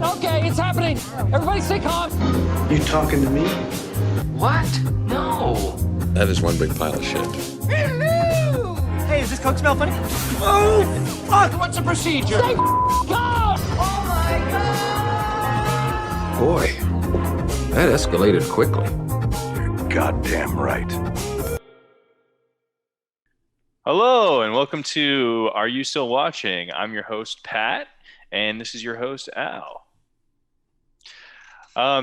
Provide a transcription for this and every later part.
Okay, it's happening. Everybody stay calm. You talking to me? What? No. That is one big pile of shit. Hello. Hey, does this Coke smell funny? Oh, fuck. What's the procedure? Stay calm. Oh, my God. Boy, that escalated quickly. You're goddamn right. Hello, and welcome to Are You Still Watching? I'm your host, Pat, and this is your host, Al.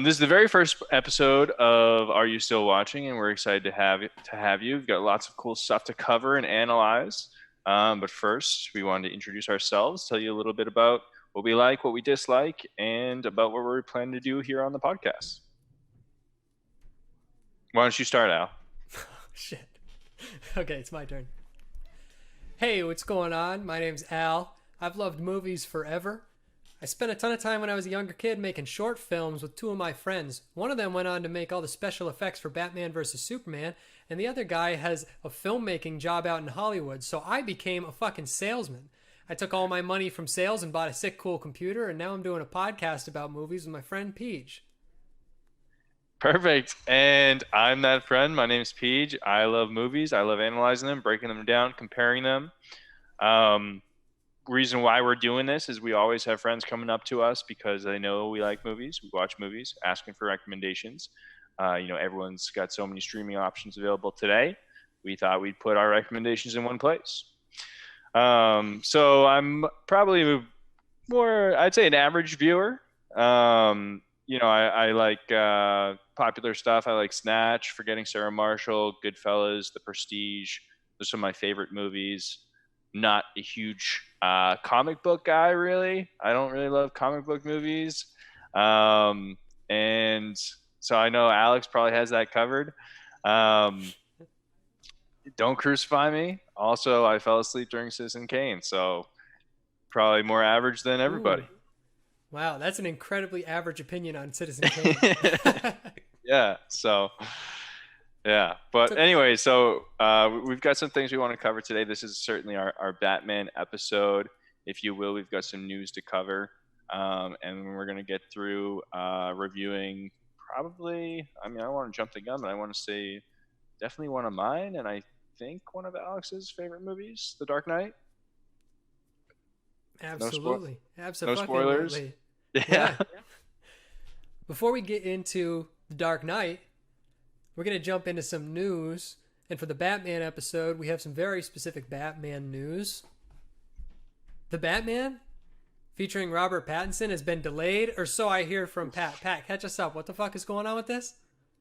This is the very first episode of Are You Still Watching, and we're excited to have you. We've got lots of cool stuff to cover and analyze. But first, we wanted to introduce ourselves, tell you a little bit about what we like, what we dislike, and about what we're planning to do here on the podcast. Why don't you start, Al? Shit. Okay, it's my turn. Hey, what's going on? My name's Al. I've loved movies forever. I spent a ton of time when I was a younger kid making short films with two of my friends. One of them went on to make all the special effects for Batman vs. Superman, and the other guy has a filmmaking job out in Hollywood, so I became a fucking salesman. I took all my money from sales and bought a sick, cool computer, and now I'm doing a podcast about movies with my friend Peej. Perfect. And I'm that friend. My name is Peej. I love movies. I love analyzing them, breaking them down, comparing them. Reason why we're doing this is we always have friends coming up to us because they know we like movies. We watch movies, asking for recommendations. Everyone's got so many streaming options available today. We thought we'd put our recommendations in one place. So I'm probably more, I'd say, an average viewer. I like popular stuff. I like Snatch, Forgetting Sarah Marshall, Goodfellas, The Prestige. Those are some of my favorite movies. Not a huge comic book guy, really. I don't really love comic book movies. And so I know Alex probably has that covered. Don't crucify me. Also, I fell asleep during Citizen Kane, so probably more average than everybody. Ooh. Wow, that's an incredibly average opinion on Citizen Kane. Yeah, so, yeah. But anyway, so we've got some things we want to cover today. This is certainly our Batman episode, if you will. We've got some news to cover, and we're going to get through reviewing probably, I don't want to jump the gun, but I want to say definitely one of mine, and I think one of Alex's favorite movies, The Dark Knight. Absolutely. No spoilers. Yeah. Before we get into The Dark Knight, we're going to jump into some news. And for the Batman episode, we have some very specific Batman news. The Batman, featuring Robert Pattinson, has been delayed, or so I hear from Pat. Pat, catch us up. What the fuck is going on with this?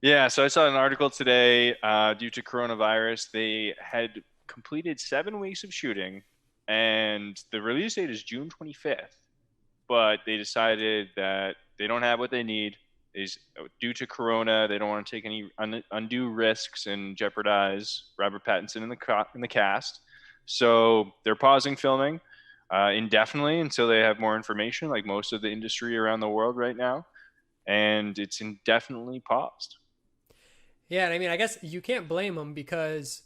Yeah, so I saw an article today. Due to coronavirus, they had completed 7 weeks of shooting, and the release date is June 25th. But they decided that they don't have what they need. Due to Corona, they don't want to take any undue risks and jeopardize Robert Pattinson in the cast. So they're pausing filming indefinitely until they have more information, like most of the industry around the world right now. And it's indefinitely paused. Yeah, and I guess you can't blame them because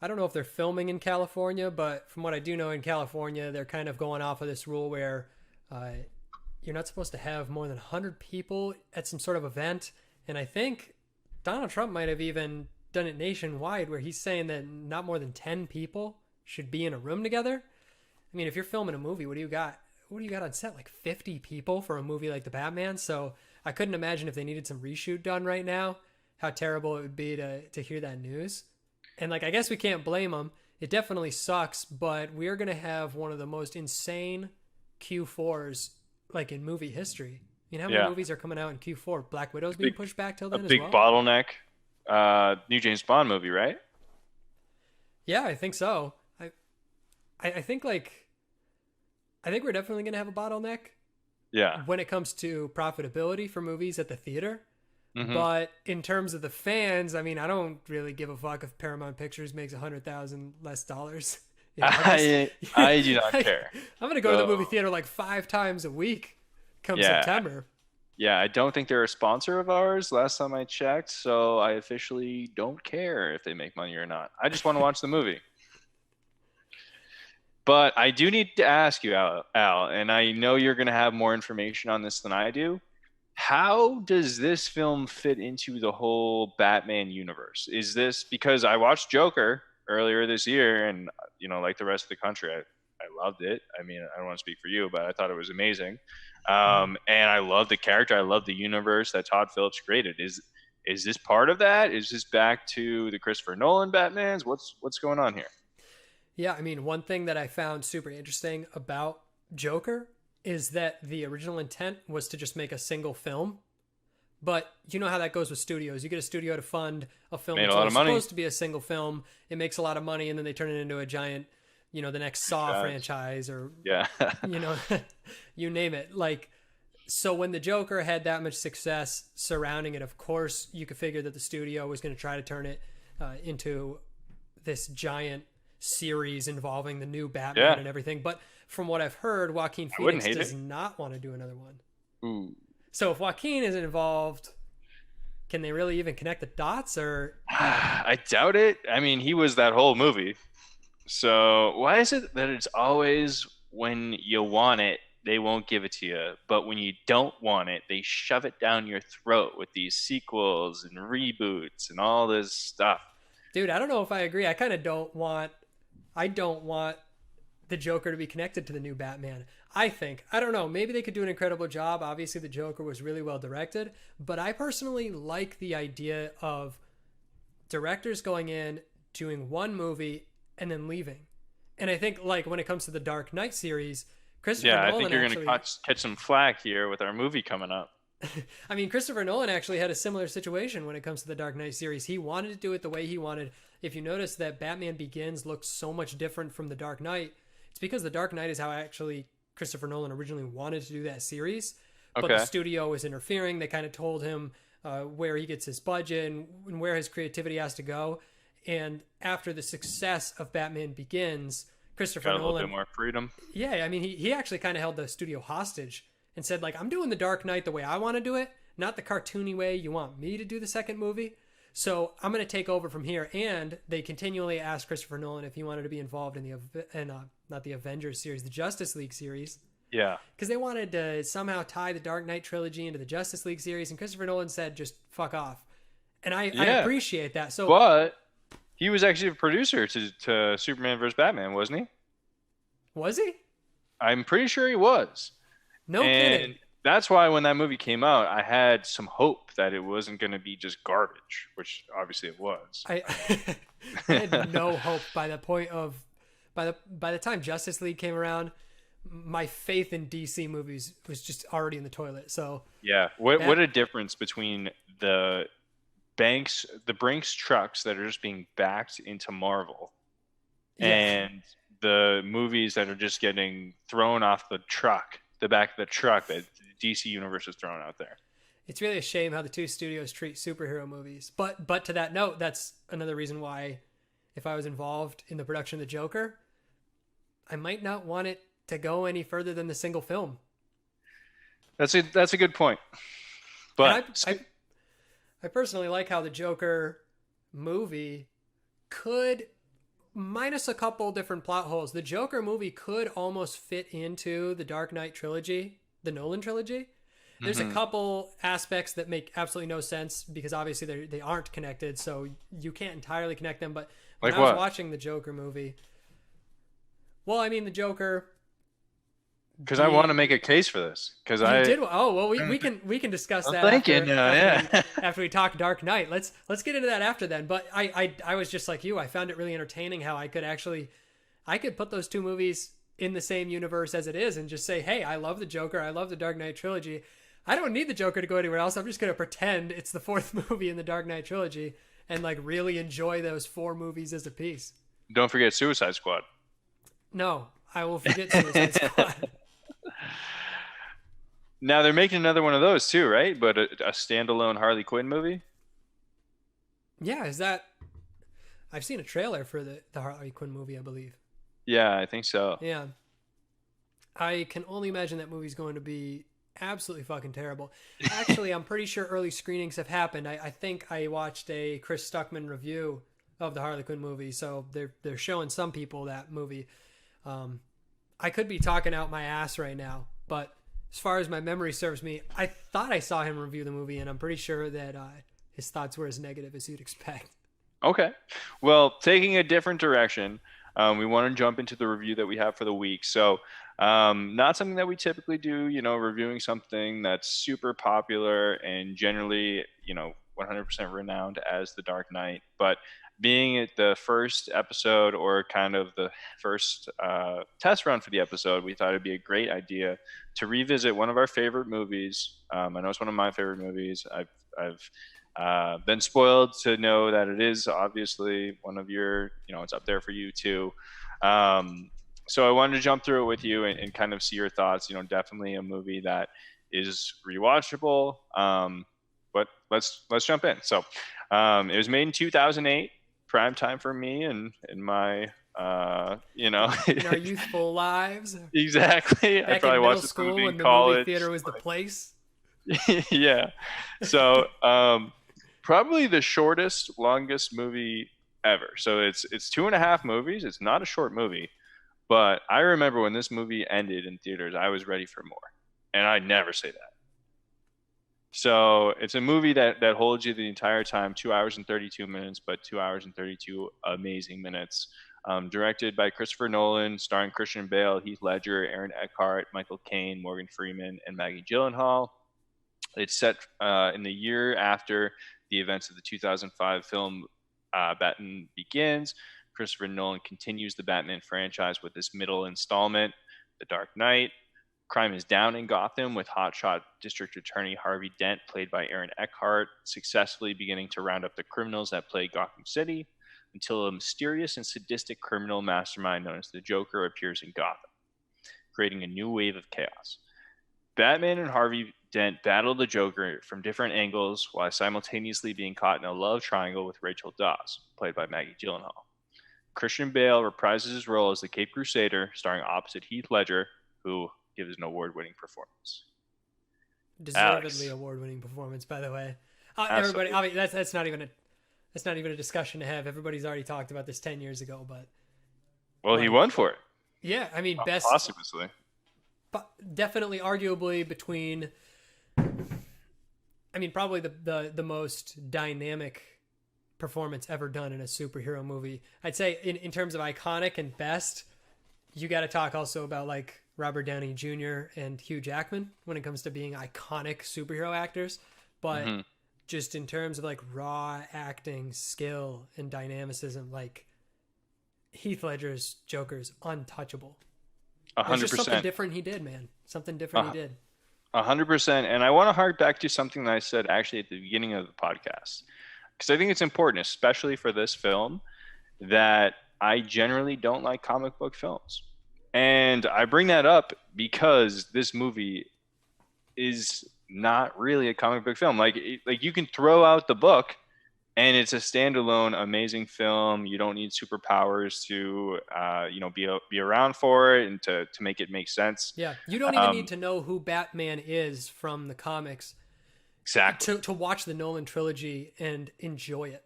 I don't know if they're filming in California, but from what I do know in California, they're kind of going off of this rule where you're not supposed to have more than 100 people at some sort of event. And I think Donald Trump might have even done it nationwide where he's saying that not more than 10 people should be in a room together. I mean, if you're filming a movie, what do you got? What do you got on set? Like 50 people for a movie like The Batman? So I couldn't imagine if they needed some reshoot done right now, how terrible it would be to hear that news. And I guess we can't blame them. It definitely sucks, but we're going to have one of the most insane Q4s in movie history. How many movies are coming out in Q4? Black Widow's being pushed back till then as well? A big bottleneck. New James Bond movie, right? Yeah, I think so. I think we're definitely going to have a bottleneck. Yeah. When it comes to profitability for movies at the theater. Mm-hmm. But in terms of the fans, I don't really give a fuck if Paramount Pictures makes $100,000 less dollars. I do not care. I'm going to go to the movie theater 5 times a week come September. Yeah, I don't think they're a sponsor of ours last time I checked, so I officially don't care if they make money or not. I just want to watch the movie. But I do need to ask you, Al, and I know you're going to have more information on this than I do. How does this film fit into the whole Batman universe? Is this because I watched Joker earlier this year, and like the rest of the country, I loved it. I mean, I don't want to speak for you, but I thought it was amazing. And I love the character. I love the universe that Todd Phillips created. Is this part of that? Is this back to the Christopher Nolan Batmans? What's going on here? Yeah, I mean, one thing that I found super interesting about Joker is that the original intent was to just make a single film. But you know how that goes with studios. You get a studio to fund a film Made a that's lot of money. supposed to be a single film. It makes a lot of money, and then they turn it into a giant, the next Saw franchise or, Yeah. you name it. Like, so when the Joker had that much success surrounding it, of course, you could figure that the studio was going to try to turn it into this giant series involving the new Batman and everything. But from what I've heard, Joaquin Phoenix does not want to do another one. Ooh. So if Joaquin isn't involved, can they really even connect the dots? Or I doubt it. I mean, he was that whole movie. So why is it that it's always when you want it, they won't give it to you, but when you don't want it, they shove it down your throat with these sequels and reboots and all this stuff? Dude, I don't know if I agree. I kind of don't want the Joker to be connected to the new Batman. I don't know, maybe they could do an incredible job. Obviously, the Joker was really well directed, but I personally like the idea of directors going in, doing one movie, and then leaving. And I think, like, when it comes to the Dark Knight series, Christopher Nolan I think you're going to catch some flack here with our movie coming up. I mean, Christopher Nolan actually had a similar situation when it comes to the Dark Knight series. He wanted to do it the way he wanted. If you notice that Batman Begins looks so much different from the Dark Knight, it's because the Dark Knight is how actually Christopher Nolan originally wanted to do that series. But the studio was interfering. They kind of told him where he gets his budget and where his creativity has to go. And after the success of Batman Begins, Christopher Nolan... Got a little bit more freedom. Yeah, I mean, he actually kind of held the studio hostage and said, like, I'm doing the Dark Knight the way I want to do it, not the cartoony way you want me to do the second movie. So I'm going to take over from here. And they continually asked Christopher Nolan if he wanted to be involved in not the Avengers series, the Justice League series. Yeah. Because they wanted to somehow tie the Dark Knight trilogy into the Justice League series. And Christopher Nolan said, just fuck off. And I appreciate that. So, but he was actually a producer to Superman vs. Batman, wasn't he? Was he? I'm pretty sure he was. No kidding. That's why when that movie came out, I had some hope that it wasn't going to be just garbage, which obviously it was. I had no hope by the time Justice League came around. My faith in DC movies was just already in the toilet. So yeah, what a difference between the Brinks trucks that are just being backed into Marvel and the movies that are just getting thrown off the back of the truck that the DC universe is throwing out there. It's really a shame how the two studios treat superhero movies. But to that note, that's another reason why if I was involved in the production of the Joker, I might not want it to go any further than the single film. That's a good point. But I personally like how the Joker movie could, minus a couple different plot holes, the Joker movie could almost fit into the Dark Knight trilogy, the Nolan trilogy. There's a couple aspects that make absolutely no sense because obviously they aren't connected, so you can't entirely connect them. But when I was watching the Joker movie, well, I mean, the Joker... Because I want to make a case for this. Because I did. Oh well, we can discuss that. After we talk Dark Knight, let's get into that after then. But I was just like you. I found it really entertaining how I could put those two movies in the same universe as it is and just say, hey, I love the Joker. I love the Dark Knight trilogy. I don't need the Joker to go anywhere else. I'm just gonna pretend it's the fourth movie in the Dark Knight trilogy and like really enjoy those four movies as a piece. Don't forget Suicide Squad. No, I will forget Suicide Squad. Now they're making another one of those too, right? But a standalone Harley Quinn movie. Yeah, is that? I've seen a trailer for the Harley Quinn movie, I believe. Yeah, I think so. Yeah, I can only imagine that movie's going to be absolutely fucking terrible. Actually, I'm pretty sure early screenings have happened. I think I watched a Chris Stuckman review of the Harley Quinn movie, so they're showing some people that movie. I could be talking out my ass right now, but as far as my memory serves me, I thought I saw him review the movie, and I'm pretty sure that his thoughts were as negative as you'd expect. Okay. Well, taking a different direction, we want to jump into the review that we have for the week. So, not something that we typically do, reviewing something that's super popular and generally, 100% renowned as The Dark Knight. But being it the first episode or kind of the first test run for the episode, we thought it'd be a great idea to revisit one of our favorite movies. I know it's one of my favorite movies. I've been spoiled to know that it is obviously one of your, it's up there for you too. So I wanted to jump through it with you and kind of see your thoughts. Definitely a movie that is rewatchable. But let's jump in. So it was made in 2008, prime time for me and my in our youthful lives. Exactly. Back I probably in watched middle this school movie in when the college. movie theater was the place. Yeah. So probably the longest movie ever. So it's 2.5 movies. It's not a short movie, but I remember when this movie ended in theaters, I was ready for more, and I never say that. So it's a movie that holds you the entire time, 2 hours and 32 minutes, but 2 hours and 32 amazing minutes. Directed by Christopher Nolan, starring Christian Bale, Heath Ledger, Aaron Eckhart, Michael Caine, Morgan Freeman, and Maggie Gyllenhaal. It's set in the year after the events of the 2005 film Batman Begins. Christopher Nolan continues the Batman franchise with this middle installment, The Dark Knight. Crime is down in Gotham with hotshot District Attorney Harvey Dent, played by Aaron Eckhart, successfully beginning to round up the criminals that plague Gotham City until a mysterious and sadistic criminal mastermind known as the Joker appears in Gotham, creating a new wave of chaos. Batman and Harvey Dent battle the Joker from different angles while simultaneously being caught in a love triangle with Rachel Dawes, played by Maggie Gyllenhaal. Christian Bale reprises his role as the Cape Crusader, starring opposite Heath Ledger, who gives an award-winning performance. Deservedly award-winning performance, by the way. Everybody, I mean, that's not even a discussion to have. Everybody's already talked about this 10 years ago, but he won for it. Yeah, I mean, best posthumously. But definitely, arguably between. I mean, probably the most dynamic performance ever done in a superhero movie. I'd say in terms of iconic and best, you got to talk also about like Robert Downey Jr. and Hugh Jackman when it comes to being iconic superhero actors. But just in terms of like raw acting skill and dynamicism, like Heath Ledger's Joker is untouchable. 100%. There's just something different he did, man. Something different he did. 100%. And I want to hark back to something that I said actually at the beginning of the podcast, because I think it's important, especially for this film, that I generally don't like comic book films. And I bring that up because this movie is not really a comic book film. Like you can throw out the book and it's a standalone amazing film. You don't need superpowers to be around for it and to make it make sense. Yeah, you don't even need to know who Batman is from the comics. Exactly. To watch the Nolan trilogy and enjoy it.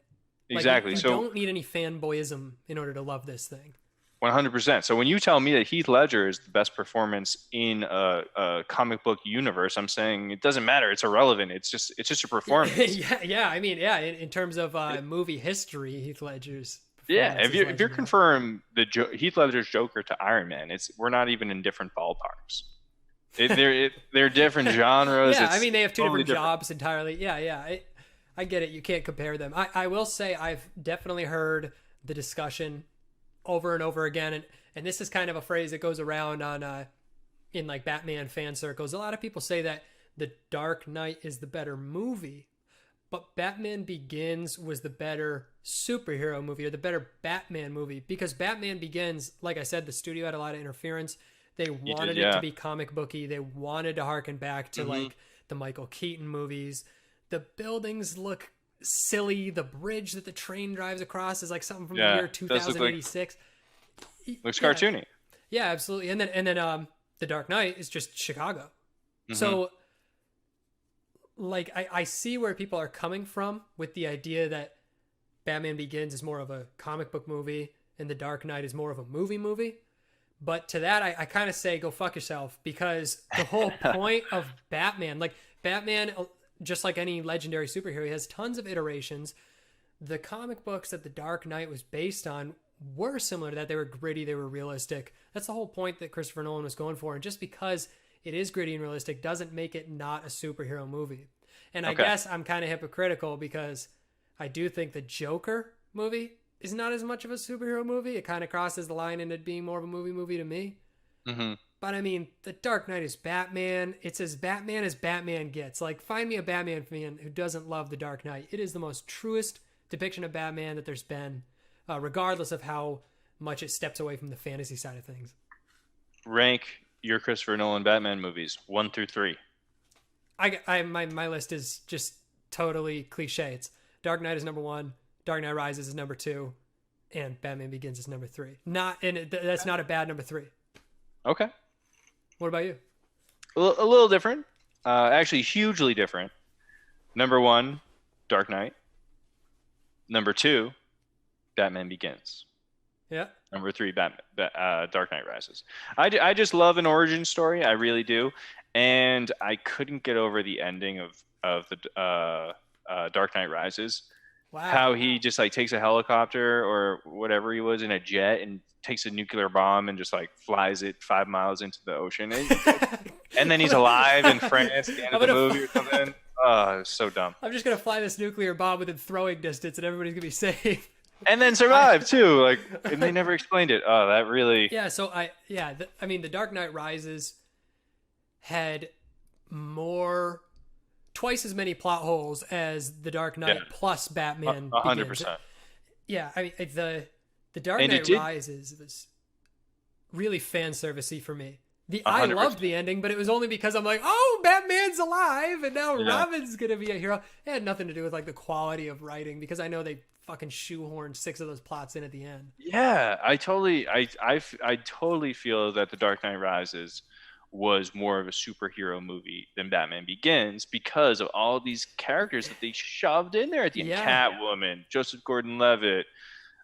Exactly. You don't need any fanboyism in order to love this thing. 100%. So when you tell me that Heath Ledger is the best performance in a comic book universe, I'm saying it doesn't matter. It's irrelevant. It's just a performance. yeah. I mean, in terms of movie history, Heath Ledger's. Yeah, if you're confirmed Heath Ledger's Joker to Iron Man, we're not even in different ballparks. They're different genres. Yeah, I mean they have two different jobs entirely. Yeah. I get it. You can't compare them. I will say I've definitely heard the discussion over and over again, and this is kind of a phrase that goes around on in like Batman fan circles. A lot of people say that The Dark Knight is the better movie, but Batman Begins was the better superhero movie or the better Batman movie, because Batman Begins, like I said, the studio had a lot of interference. They wanted it to be comic booky. They wanted to harken back to like the Michael Keaton movies. The buildings look silly. The bridge that the train drives across is like something from the year 2086. Looks cartoony. Yeah, absolutely. And then The Dark Knight is just Chicago. So like I see where people are coming from with the idea that Batman Begins is more of a comic book movie and The Dark Knight is more of a movie. But to that, I kind of say go fuck yourself, because the whole point of Batman, like Batman, just like any legendary superhero, he has tons of iterations. The comic books that The Dark Knight was based on were similar to that. They were gritty, they were realistic. That's the whole point that Christopher Nolan was going for. And just because it is gritty and realistic doesn't make it not a superhero movie. And I guess I'm kind of hypocritical, because I do think the Joker movie is not as much of a superhero movie. It kind of crosses the line into being more of a movie to me. Mm-hmm. But I mean, The Dark Knight is Batman. It's as Batman gets. Like, find me a Batman fan who doesn't love The Dark Knight. It is the most truest depiction of Batman that there's been, regardless of how much it steps away from the fantasy side of things. Rank your Christopher Nolan Batman movies 1 through 3. My list is just totally cliche. It's Dark Knight is number 1, Dark Knight Rises is number 2, and Batman Begins is number 3. That's not a bad number 3. Okay. What about you? A little different. Actually, hugely different. Number 1, Dark Knight. Number 2, Batman Begins. Yeah. Number 3, Dark Knight Rises. I just love an origin story. I really do. And I couldn't get over the ending of the Dark Knight Rises. Wow. How he just like takes a helicopter or whatever he was in a jet and takes a nuclear bomb and just like flies it 5 miles into the ocean. And then he's alive in France at the end of the movie or something. Oh, it's so dumb. I'm just going to fly this nuclear bomb within throwing distance and everybody's going to be safe. And then survive too. Like, and they never explained it. Oh, that really. Yeah. So I mean, The Dark Knight Rises had twice as many plot holes as The Dark Knight plus Batman. 100%. Yeah. I mean, the Dark Knight Rises was really fan servicey for me. I loved the ending, but it was only because I'm like, oh, Batman's alive, and now Robin's gonna be a hero. It had nothing to do with like the quality of writing, because I know they fucking shoehorned 6 of those plots in at the end. Yeah, I totally feel that The Dark Knight Rises was more of a superhero movie than Batman Begins, because of all these characters that they shoved in there at the end. Yeah. Catwoman, Joseph Gordon-Levitt.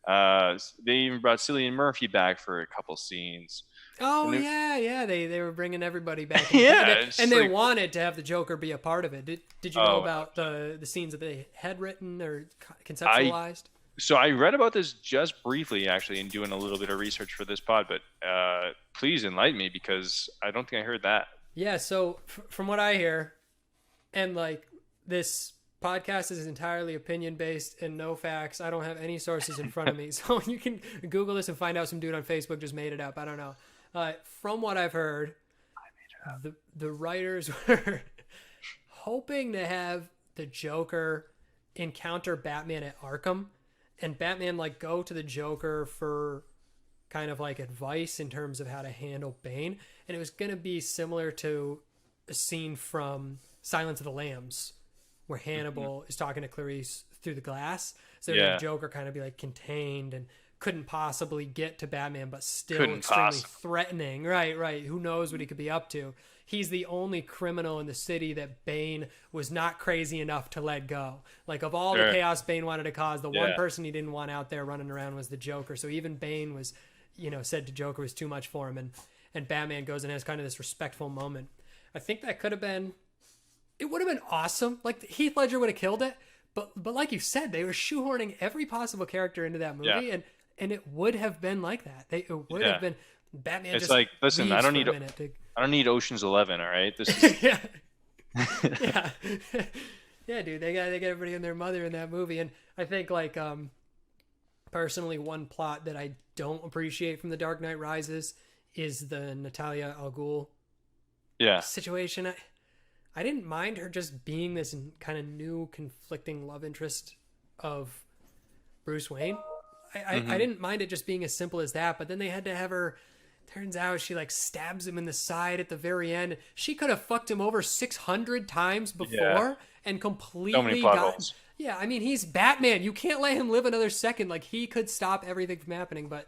They even brought Cillian Murphy back for a couple scenes. Oh, yeah. They were bringing everybody back. Yeah. And they wanted to have the Joker be a part of it. Did you know about the scenes that they had written or conceptualized? So I read about this just briefly, actually, in doing a little bit of research for this pod, but please enlighten me, because I don't think I heard that. Yeah, so from what I hear, and like this podcast is entirely opinion-based and no facts. I don't have any sources in front of me. So you can Google this and find out some dude on Facebook just made it up. I don't know. From what I've heard, the writers were hoping to have the Joker encounter Batman at Arkham, and Batman like go to the Joker for kind of like advice in terms of how to handle Bane. And it was going to be similar to a scene from Silence of the Lambs, where Hannibal is talking to Clarice through the glass. So the Joker kind of be like contained and couldn't possibly get to Batman, but still extremely threatening. Right. Who knows what he could be up to? He's the only criminal in the city that Bane was not crazy enough to let go. Like, of all the chaos Bane wanted to cause, the one person he didn't want out there running around was the Joker. So even Bane was, said to Joker was too much for him. And Batman goes and has kind of this respectful moment. I think that could have been... It would have been awesome. Like, Heath Ledger would have killed it. But like you said, they were shoehorning every possible character into that movie. Yeah. And it would have been like that. It would have been... Batman. It's like, listen, I don't need Ocean's 11. All right, this is yeah, dude. They got everybody and their mother in that movie, and I think like personally, one plot that I don't appreciate from The Dark Knight Rises is the Natalia al Ghul situation. I didn't mind her just being this kind of new conflicting love interest of Bruce Wayne. I didn't mind it just being as simple as that, but then they had to have her. Turns out she like stabs him in the side at the very end. She could have fucked him over 600 times before and completely got. Yeah, I mean, he's Batman. You can't let him live another second. Like, he could stop everything from happening, but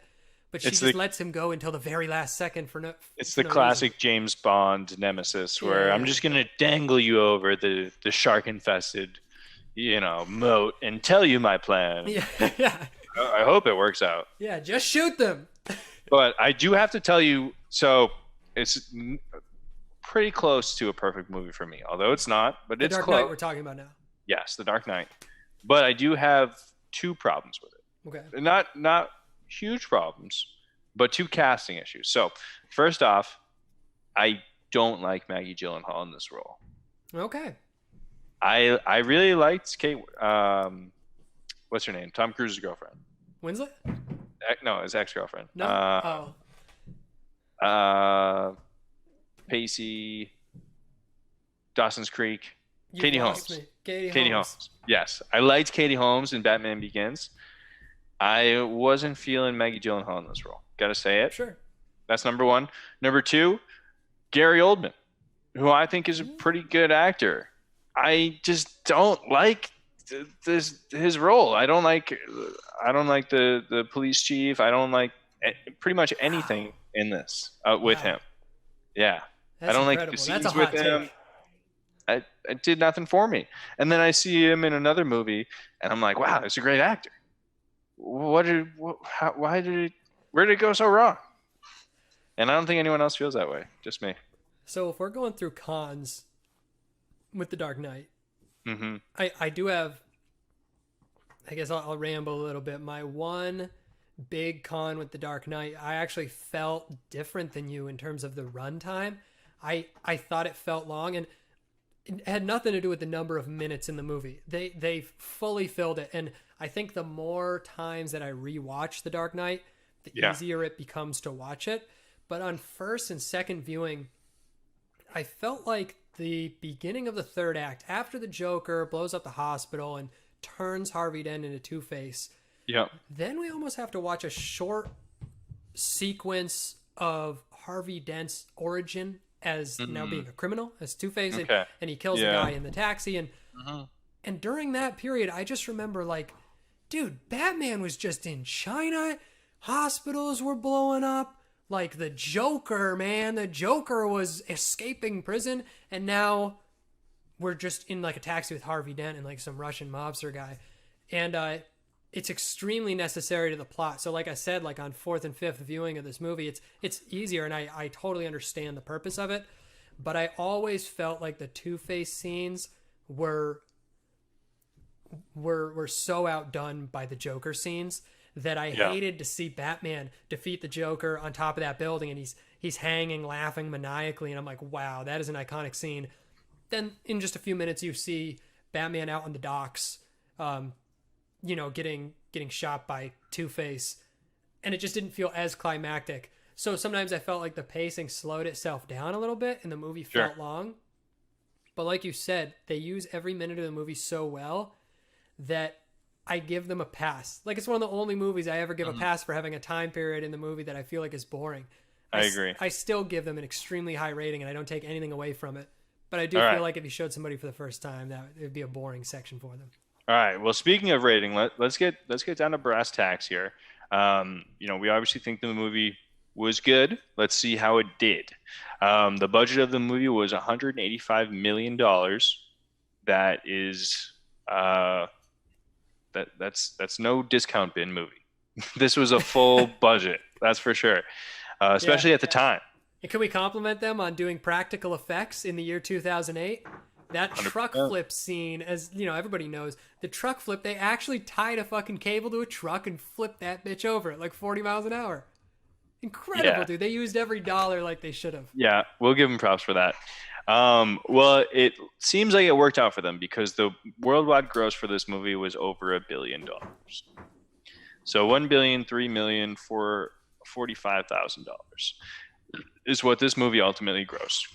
she just lets him go until the very last second for no. It's the classic reason. James Bond nemesis where I'm just gonna dangle you over the shark infested, moat and tell you my plan. Yeah. I hope it works out. Yeah, just shoot them. But I do have to tell you, so it's pretty close to a perfect movie for me, although it's not, but it's The Dark close. Knight we're talking about now. Yes, The Dark Knight. But I do have two problems with it. Okay. Not huge problems, but two casting issues. So, first off, I don't like Maggie Gyllenhaal in this role. Okay. I really liked Kate. What's her name? Tom Cruise's girlfriend. Winslet? No, his ex-girlfriend. No. Pacey, Dawson's Creek, You Katie lost Holmes. me. Katie Katie Holmes. Holmes. Yes, I liked Katie Holmes in Batman Begins. I wasn't feeling Maggie Gyllenhaal in this role. Gotta say it. Sure. That's number one. Number two, Gary Oldman, who I think is a pretty good actor. I just don't like his role. I don't like the police chief. I don't like pretty much anything in this with him. Yeah. That's I don't like the incredible. scenes That's a with hot him. take. It did nothing for me. And then I see him in another movie, and I'm like, wow, he's a great actor. Where did it go so wrong? And I don't think anyone else feels that way. Just me. So if we're going through cons with The Dark Knight, Mm-hmm. I do have, I guess I'll ramble a little bit. My one big con with The Dark Knight, I actually felt different than you in terms of the runtime. I thought it felt long, and it had nothing to do with the number of minutes in the movie. They fully filled it, and I think the more times that I rewatch The Dark Knight, the easier it becomes to watch it. But on first and second viewing, I felt like the beginning of the third act, after the Joker blows up the hospital and turns Harvey Dent into Two-Face, then we almost have to watch a short sequence of Harvey Dent's origin as now being a criminal, as Two-Face, and he kills the guy in the taxi. And during that period, I just remember, like, dude, Batman was just in China, hospitals were blowing up. Like, the Joker, man, the Joker was escaping prison, and now we're just in, like, a taxi with Harvey Dent and, like, some Russian mobster guy. And it's extremely necessary to the plot. So, like I said, like, on fourth and fifth viewing of this movie, it's easier, and I totally understand the purpose of it. But I always felt like the Two-Face scenes were so outdone by the Joker scenes that I hated to see Batman defeat the Joker on top of that building, and he's hanging, laughing maniacally, and I'm like, wow, that is an iconic scene. Then in just a few minutes, you see Batman out on the docks, getting shot by Two-Face, and it just didn't feel as climactic. So sometimes I felt like the pacing slowed itself down a little bit, and the movie felt long. But like you said, they use every minute of the movie so well that I give them a pass. Like, it's one of the only movies I ever give a pass for having a time period in the movie that I feel like is boring. I agree. I still give them an extremely high rating, and I don't take anything away from it. But I do feel like if you showed somebody for the first time, that it would be a boring section for them. All right. Well, speaking of rating, let's get down to brass tacks here. We obviously think the movie was good. Let's see how it did. The budget of the movie was $185 million. That is that's no discount bin movie. This was a full budget, that's for sure. Especially at the time. And can we compliment them on doing practical effects in the year 2008? That 100%. Truck flip scene, as you know, everybody knows, the truck flip, they actually tied a fucking cable to a truck and flipped that bitch over at like 40 miles an hour. Incredible, dude. They used every dollar like they should have. Yeah, we'll give them props for that. Well, it seems like it worked out for them because the worldwide gross for this movie was over $1 billion. So $1,003,445,000 is what this movie ultimately grossed.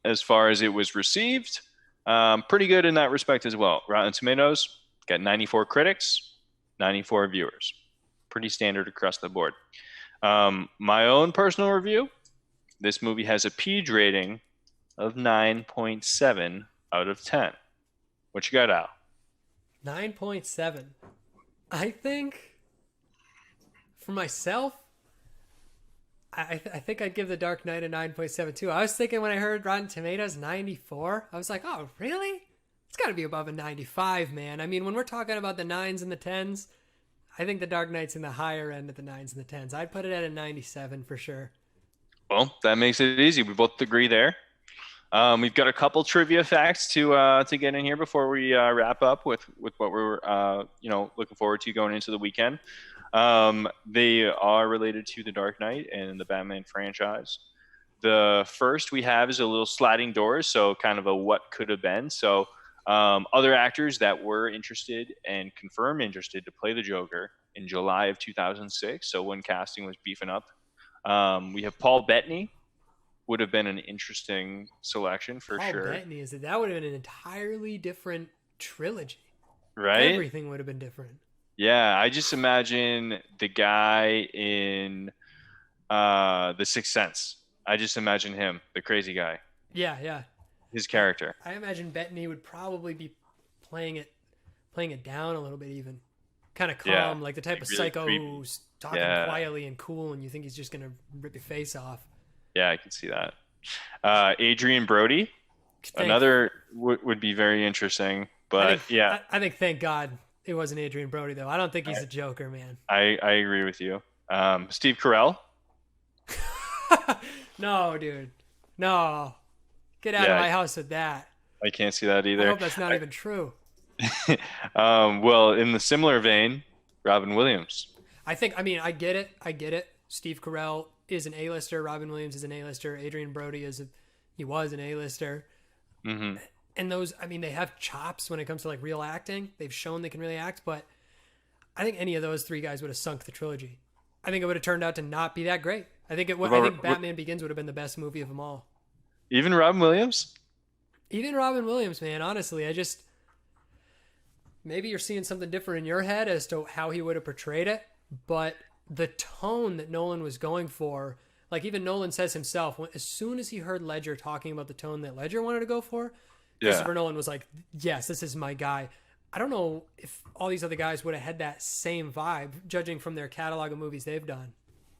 As far as it was received, pretty good in that respect as well. Rotten Tomatoes got 94 critics, 94 viewers. Pretty standard across the board. My own personal review, this movie has a Peej rating of 9.7 out of 10. What you got, Al? 9.7. I think, for myself, I think I'd give The Dark Knight a 9.7 too. I was thinking when I heard Rotten Tomatoes 94, I was like, oh, really? It's got to be above a 95, man. I mean, when we're talking about the 9s and the 10s, I think The Dark Knight's in the higher end of the 9s and the 10s. I'd put it at a 97 for sure. Well, that makes it easy. We both agree there. We've got a couple trivia facts to get in here before we wrap up with what we're looking forward to going into the weekend. They are related to The Dark Knight and the Batman franchise. The first we have is a little sliding doors, so kind of a what could have been. So other actors that were interested and confirmed interested to play the Joker in July of 2006. So when casting was beefing up, we have Paul Bettany. Would have been an interesting selection for Paul sure. Bettany that would have been an entirely different trilogy. Right? Everything would have been different. Yeah, I just imagine the guy in The Sixth Sense. I just imagine him, the crazy guy. Yeah. His character. I imagine Bettany would probably be playing it down a little bit, even kind of calm, like the type of really psycho creepy. who's talking quietly and cool, and you think he's just gonna rip your face off. Yeah, I can see that. Adrian Brody, another would be very interesting. But I think thank God it wasn't Adrian Brody though. I don't think he's a Joker, man. I agree with you. Steve Carell. No, dude. No. Get out of my house with that. I can't see that either. I hope that's not even true. Well, in the similar vein, Robin Williams. I get it. Steve Carell is an A-lister. Robin Williams is an A-lister. Adrian Brody was an A-lister. Mm-hmm. And those, they have chops when it comes to like real acting. They've shown they can really act, but I think any of those three guys would have sunk the trilogy. I think it would have turned out to not be that great. I think Batman Begins would have been the best movie of them all. Even Robin Williams? Even Robin Williams, man. Honestly, maybe you're seeing something different in your head as to how he would have portrayed it, but the tone that Nolan was going for, like even Nolan says himself, as soon as he heard Ledger talking about the tone that Ledger wanted to go for, Christopher Nolan was like, yes, this is my guy. I don't know if all these other guys would have had that same vibe, judging from their catalog of movies they've done.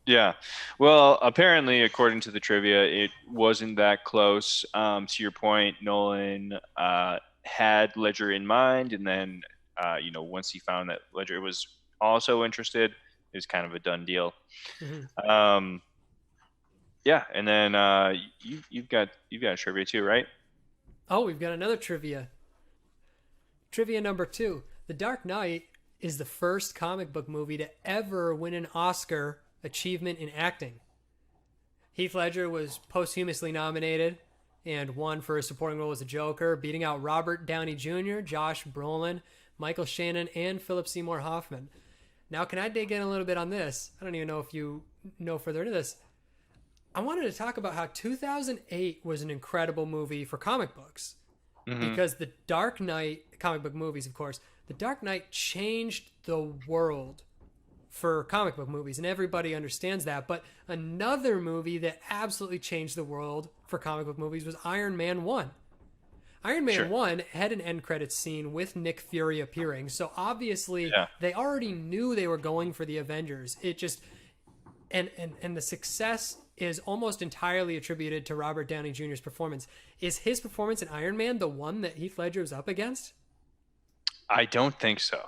Yeah. Well, apparently, according to the trivia, it wasn't that close. To your point, Nolan had Ledger in mind, and then, once he found that Ledger was also interested, it was kind of a done deal. Mm-hmm. And then you've got a trivia too, right? Oh, we've got another trivia. Trivia number 2. The Dark Knight is the first comic book movie to ever win an Oscar achievement in acting. Heath Ledger was posthumously nominated and won for his supporting role as the Joker, beating out Robert Downey Jr., Josh Brolin, Michael Shannon, and Philip Seymour Hoffman. Now, can I dig in a little bit on this? I don't even know if you know further into this. I wanted to talk about how 2008 was an incredible movie for comic books. Mm-hmm. Because The Dark Knight, comic book movies, of course, The Dark Knight changed the world for comic book movies, and everybody understands that. But another movie that absolutely changed the world for comic book movies was Iron Man 1. Iron Man 1 had an end credits scene with Nick Fury appearing, so obviously they already knew they were going for the Avengers. It just and the success is almost entirely attributed to Robert Downey Jr.'s performance. Is his performance in Iron Man the one that Heath Ledger was up against? I don't think so.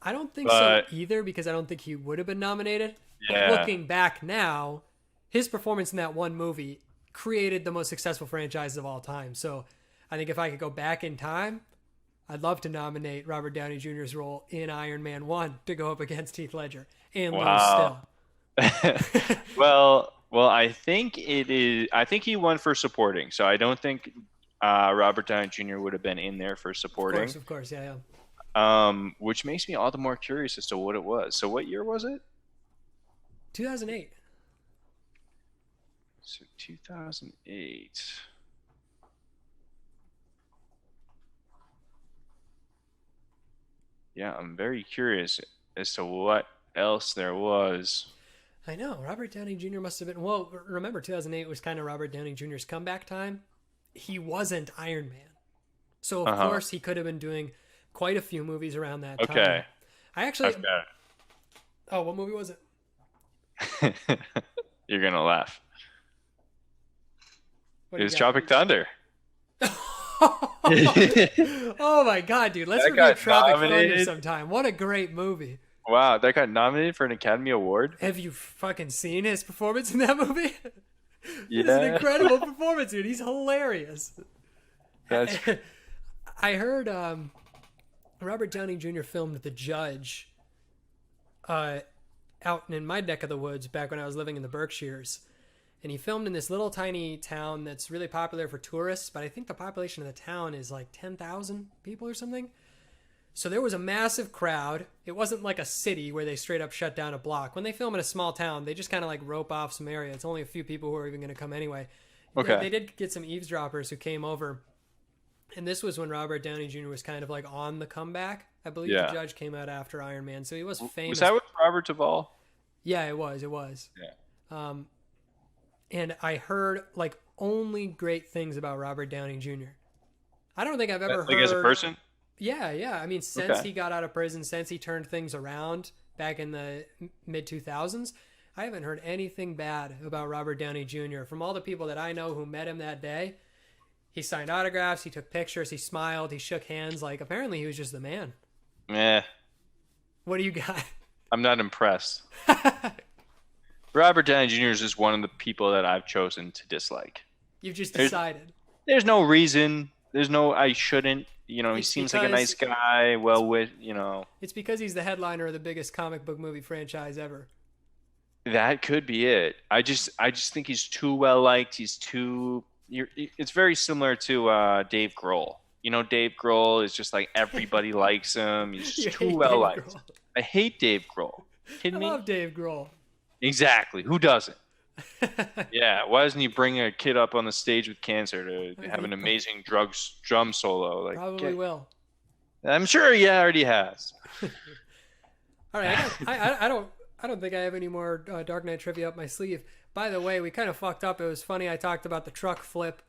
I don't think so either, because I don't think he would have been nominated. Yeah. But looking back now, his performance in that one movie created the most successful franchise of all time. So I think if I could go back in time, I'd love to nominate Robert Downey Jr.'s role in Iron Man 1 to go up against Heath Ledger and lose still. Well, I think it is. I think he won for supporting, so I don't think Robert Downey Jr. would have been in there for supporting. Of course, yeah. Which makes me all the more curious as to what it was. So, what year was it? 2008. So, 2008. Yeah, I'm very curious as to what else there was. I know. Robert Downey Jr. must have been... Well, remember, 2008 was kind of Robert Downey Jr.'s comeback time. He wasn't Iron Man. So, of course, he could have been doing quite a few movies around that time. Okay. I actually... Oh, what movie was it? You're going to laugh. What It was Tropic Thunder. Oh, my God, dude. Let's review Tropic Thunder sometime. What a great movie. Wow, that got nominated for an Academy Award. Have you fucking seen his performance in that movie? It's an Yeah, incredible performance, dude. He's hilarious. that's I heard Robert Downey Jr. filmed The Judge out in my neck of the woods back when I was living in the Berkshires. And he filmed in this little tiny town that's really popular for tourists, but I think the population of the town is like 10,000 people or something. So there was a massive crowd. It wasn't like a city where they straight up shut down a block. When they film in a small town, they just kind of like rope off some area. It's only a few people who are even going to come anyway. Okay. They did get some eavesdroppers who came over. And this was when Robert Downey Jr. was kind of like on the comeback. I believe Yeah. The Judge came out after Iron Man, so he was famous. Was that with Robert Duvall? Yeah, it was. It was. Yeah. And I heard like only great things about Robert Downey Jr. I don't think I've ever Like heard as a person? Yeah. I mean, since Okay. he got out of prison, since he turned things around back in the mid 2000s, I haven't heard anything bad about Robert Downey Jr. From all the people that I know who met him that day. He signed autographs, he took pictures, he smiled, he shook hands. Like, apparently he was just the man. What do you got? I'm not impressed. Robert Downey Jr. is just one of the people that I've chosen to dislike. You've just decided. There's no reason. There's no I shouldn't. He It's seems like a because- nice guy, It's because he's the headliner of the biggest comic book movie franchise ever. That could be it. I just think he's too well liked. It's very similar to Dave Grohl. Dave Grohl is just like everybody likes him. He's You just hate too well Dave liked. Grohl. I hate Dave Grohl. I Kidding me? love Dave Grohl. Exactly. Who doesn't? Yeah. Why doesn't he bring a kid up on the stage with cancer to have an amazing drum solo? Like, Probably will. I'm sure he already has. All right, I don't think I have any more Dark Knight trivia up my sleeve. By the way, we kind of fucked up. It was funny. I talked about the truck flip,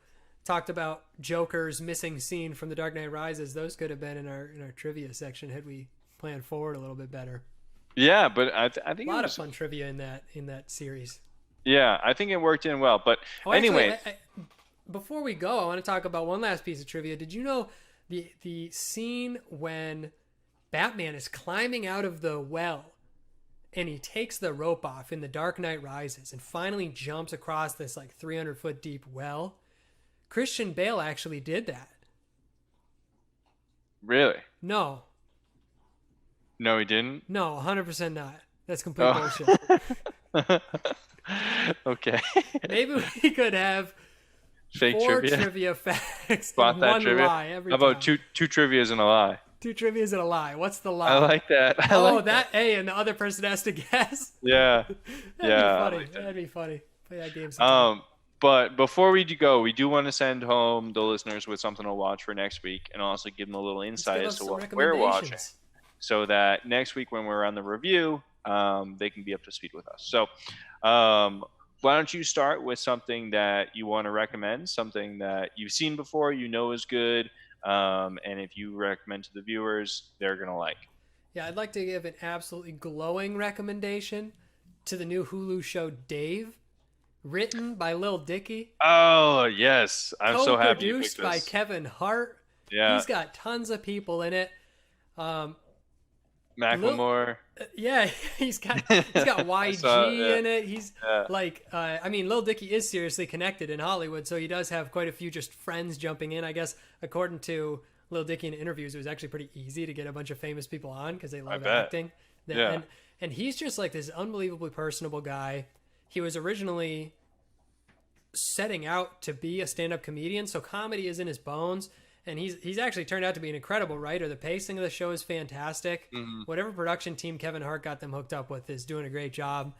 talked about Joker's missing scene from The Dark Knight Rises. Those could have been in our trivia section had we planned forward a little bit better. Yeah, but I think A lot of fun trivia in that series. Yeah, I think it worked in well. But anyway, actually, before we go, I want to talk about one last piece of trivia. Did you know the scene when Batman is climbing out of the well and he takes the rope off in The Dark Knight Rises and finally jumps across this like 300-foot deep well? Christian Bale actually did that. really? No, No, he didn't. 100% not. That's complete bullshit. Okay. Maybe we could have Fake 4 trivia. trivia facts Spot and that one trivia. lie every How about time. two trivias and a lie? 2 trivias and a lie. What's the lie? I like that. And the other person has to guess. Yeah. That'd Yeah, I be funny. like that. That'd be funny. Play that game sometime. But before we go, we do want to send home the listeners with something to watch for next week, and also give them a little Let's insight give as us to some what we're watching, recommendations. so that next week when we're on the review, they can be up to speed with us. So, why don't you start with something that you want to recommend, something that you've seen before, is good, and if you recommend to the viewers, they're gonna like. Yeah, I'd like to give an absolutely glowing recommendation to the new Hulu show Dave, written by Lil Dicky, Oh yes, I'm so happy you co-produced picked by this. Kevin Hart. Yeah, He's got tons of people in it. Macklemore. Yeah, he's got YG yeah. in it. He's Yeah. Lil Dicky is seriously connected in Hollywood, so he does have quite a few just friends jumping in. I guess according to Lil Dicky in interviews, it was actually pretty easy to get a bunch of famous people on because they love bet. acting. Yeah. And he's just like this unbelievably personable guy. He was originally setting out to be a stand-up comedian, so comedy is in his bones. And he's actually turned out to be an incredible writer. The pacing of the show is fantastic. Mm-hmm. Whatever production team Kevin Hart got them hooked up with is doing a great job.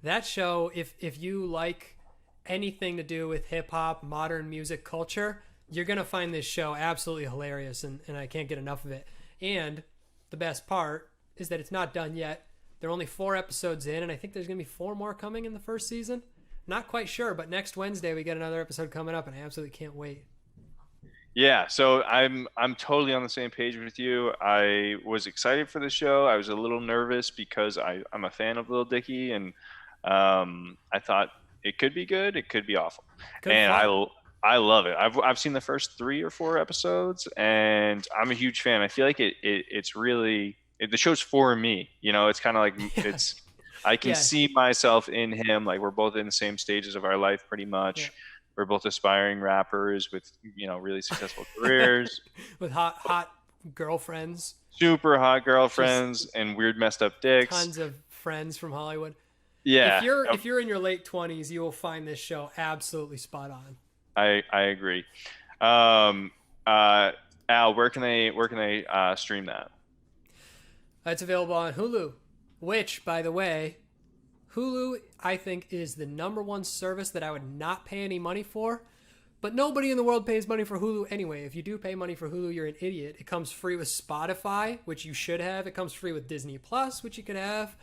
That show, if you like anything to do with hip-hop, modern music culture, you're going to find this show absolutely hilarious, and I can't get enough of it. And the best part is that it's not done yet. They're only 4 episodes in, and I think there's going to be 4 more coming in the first season. Not quite sure, but next Wednesday we get another episode coming up, and I absolutely can't wait. Yeah, so I'm totally on the same page with you. I was excited for the show. I was a little nervous because I'm a fan of Lil Dicky, and I thought it could be good, it could be awful, and I love it. I've seen the first 3 or 4 episodes, and I'm a huge fan. I feel like it's the show's for me. It's kind of like it's. I can Yeah. see myself in him. Like we're both in the same stages of our life, pretty much. Yeah. We're both aspiring rappers with really successful careers, With hot girlfriends, super hot girlfriends, and weird messed up dicks. tons of friends from Hollywood. Yeah, If you're in your late 20s, you will find this show absolutely spot on. I agree. Al, where can they stream that? It's available on Hulu, which, by the way, Hulu, I think, is the #1 service that I would not pay any money for. But nobody in the world pays money for Hulu anyway. If you do pay money for Hulu, you're an idiot. It comes free with Spotify, which you should have. It comes free with Disney Plus, which you could have.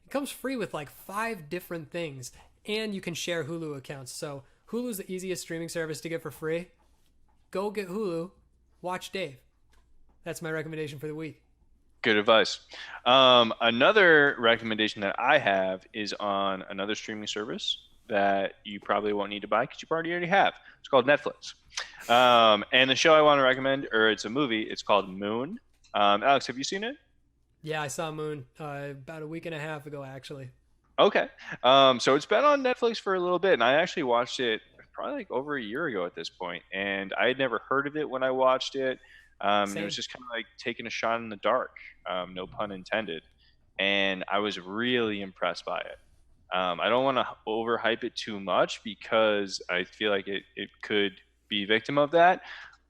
It comes free with like 5 different things. And you can share Hulu accounts. So Hulu's the easiest streaming service to get for free. Go get Hulu. Watch Dave. That's my recommendation for the week. Good advice. Another recommendation that I have is on another streaming service that you probably won't need to buy because you probably already have. It's called Netflix. And the show I want to recommend, or it's a movie, it's called Moon. Alex, have you seen it? Yeah, I saw Moon about a week and a half ago, actually. Okay. So it's been on Netflix for a little bit, and I actually watched it probably like over a year ago at this point, and I had never heard of it when I watched it. And it was just kind of like taking a shot in the dark, no pun intended. And I was really impressed by it. I don't want to overhype it too much because I feel like it could be victim of that.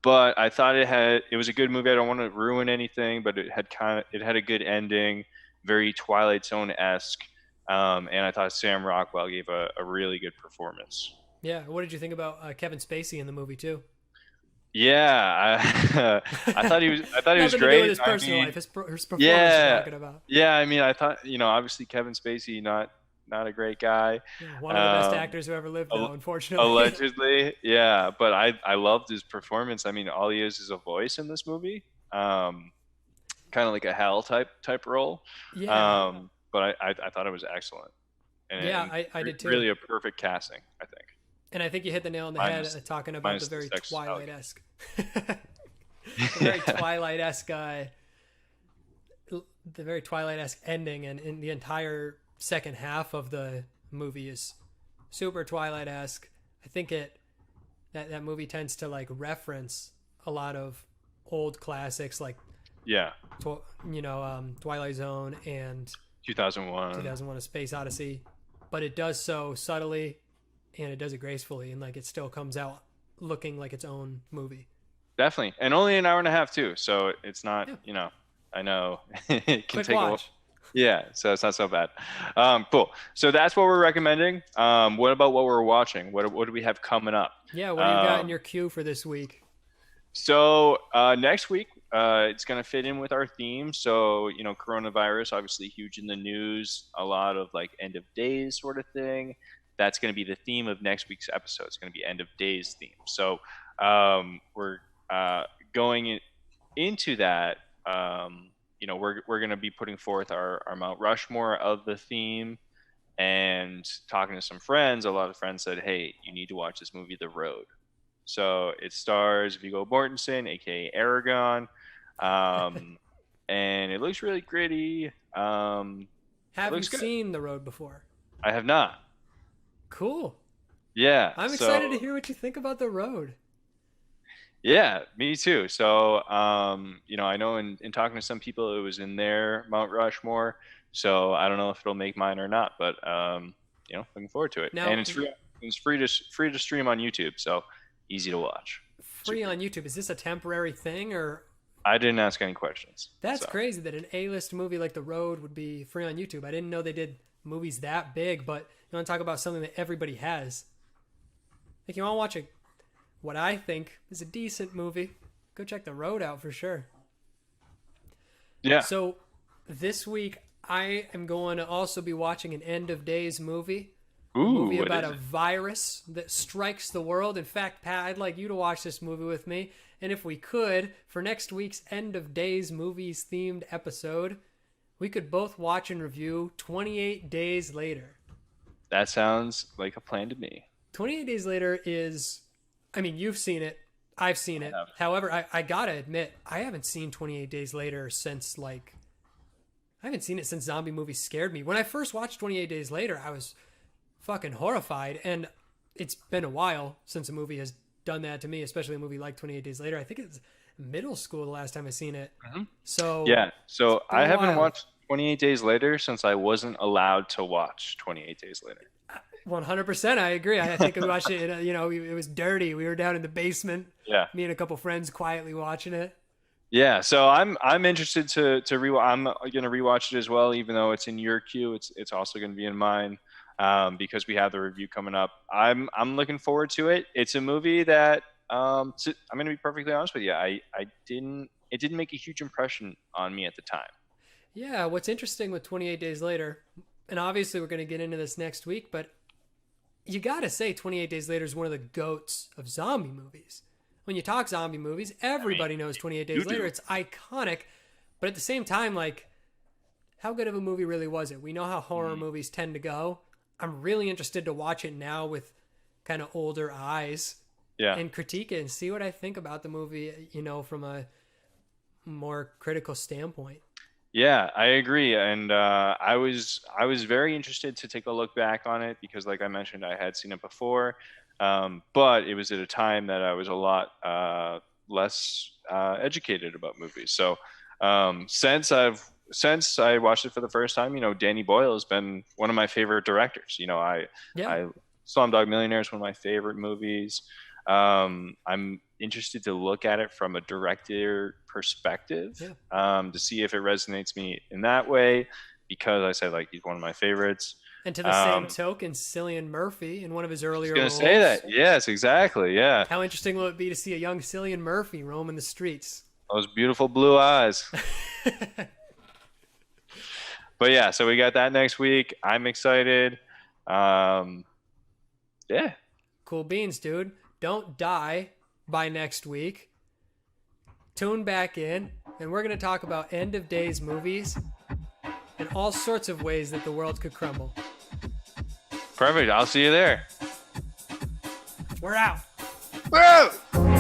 But I thought it was a good movie. I don't want to ruin anything, but it had a good ending, very Twilight Zone-esque. And I thought Sam Rockwell gave a really good performance. Yeah, what did you think about Kevin Spacey in the movie too? Yeah, I thought he was Nothing great. to do with his personal life, his performance yeah, you're talking about. Yeah, I mean, I thought, obviously Kevin Spacey, not a great guy. Yeah, one of the best actors who ever lived now, unfortunately. Allegedly, yeah, but I loved his performance. I mean, all he is a voice in this movie, kind of like a Hal type role. Yeah. But I thought it was excellent. And I did too. Really a perfect casting, I think. And I think you hit the nail on the head talking about the very Twilight-esque. The very Twilight-esque the very Twilight-esque ending, and in the entire second half of the movie is super Twilight-esque. I think that movie tends to like reference a lot of old classics like Twilight Zone and 2001 A Space Odyssey, but it does so subtly and it does it gracefully, and like it still comes out looking like its own movie. Definitely, and only an hour and a half too, so it's not I know it can Quick take watch. Yeah, so it's not so bad. Cool. So that's what we're recommending. What about what we're watching? What do we have coming up? Yeah, what do you got in your queue for this week? So next week, it's going to fit in with our theme. So, coronavirus, obviously huge in the news, a lot of like end of days sort of thing. That's going to be the theme of next week's episode. It's going to be end of days theme. So we're going into that. We're going to be putting forth our Mount Rushmore of the theme, and talking to some friends. A lot of friends said, hey, you need to watch this movie, The Road. So it stars Viggo Mortensen, aka Aragon, and it looks really gritty. Have you seen The Road before? I have not. Cool. Yeah. I'm excited to hear what you think about The Road. Yeah, me too. So, I know in talking to some people, it was in their Mount Rushmore. So I don't know if it'll make mine or not, but looking forward to it. Now, and it's free. It's free to stream on YouTube. So easy to watch. Free on YouTube. Is this a temporary thing, or? I didn't ask any questions. That's crazy that an A-list movie like The Road would be free on YouTube. I didn't know they did movies that big, but you want to talk about something that everybody has. Like, you want to watch what I think is a decent movie, go check The Road out for sure. Yeah. So this week, I am going to also be watching an End of Days movie. Ooh, a movie about a virus that strikes the world. In fact, Pat, I'd like you to watch this movie with me. And if we could, for next week's End of Days movies themed episode, we could both watch and review 28 Days Later. That sounds like a plan to me. 28 Days Later is, you've seen it. I've seen it. However, I gotta admit, I haven't seen 28 Days Later since like I haven't seen it since zombie movies scared me. When I first watched 28 Days Later, I was fucking horrified. And it's been a while since a movie has done that to me, especially a movie like 28 Days Later. I think it's middle school the last time I seen it. Mm-hmm. So yeah. So I haven't while. watched 28 Days Later since I wasn't allowed to watch 28 Days Later. 100%. I agree. I think we watched it. It was dirty. We were down in the basement. Yeah. Me and a couple friends quietly watching it. Yeah, so I'm interested to rewatch. I'm gonna rewatch it as well, even though it's in your queue. It's also gonna be in mine, because we have the review coming up. I'm looking forward to it. It's a movie that I'm gonna be perfectly honest with you. It didn't make a huge impression on me at the time. Yeah, what's interesting with 28 Days Later, and obviously we're gonna get into this next week, but you gotta say 28 Days Later is one of the GOATs of zombie movies. When you talk zombie movies, everybody knows 28 Days Later. It's iconic. But at the same time, like, how good of a movie really was it? We know how horror movies tend to go. I'm really interested to watch it now with kind of older eyes and critique it and see what I think about the movie, from a more critical standpoint. Yeah, I agree. And I was very interested to take a look back on it because, like I mentioned, I had seen it before. But it was at a time that I was a lot less educated about movies. So since I watched it for the first time, Danny Boyle has been one of my favorite directors. I Slumdog Millionaire is one of my favorite movies. I'm interested to look at it from a director perspective, to see if it resonates me in that way, because I said, like, he's one of my favorites. And to the same token, Cillian Murphy in one of his earlier roles. I was going to say that. Yes, exactly. Yeah. How interesting will it be to see a young Cillian Murphy roaming the streets? Those beautiful blue eyes. But yeah, so we got that next week. I'm excited. Yeah. Cool beans, dude. Don't die by next week. Tune back in, and we're going to talk about end of days movies and all sorts of ways that the world could crumble. Perfect. I'll see you there. We're out. Woo!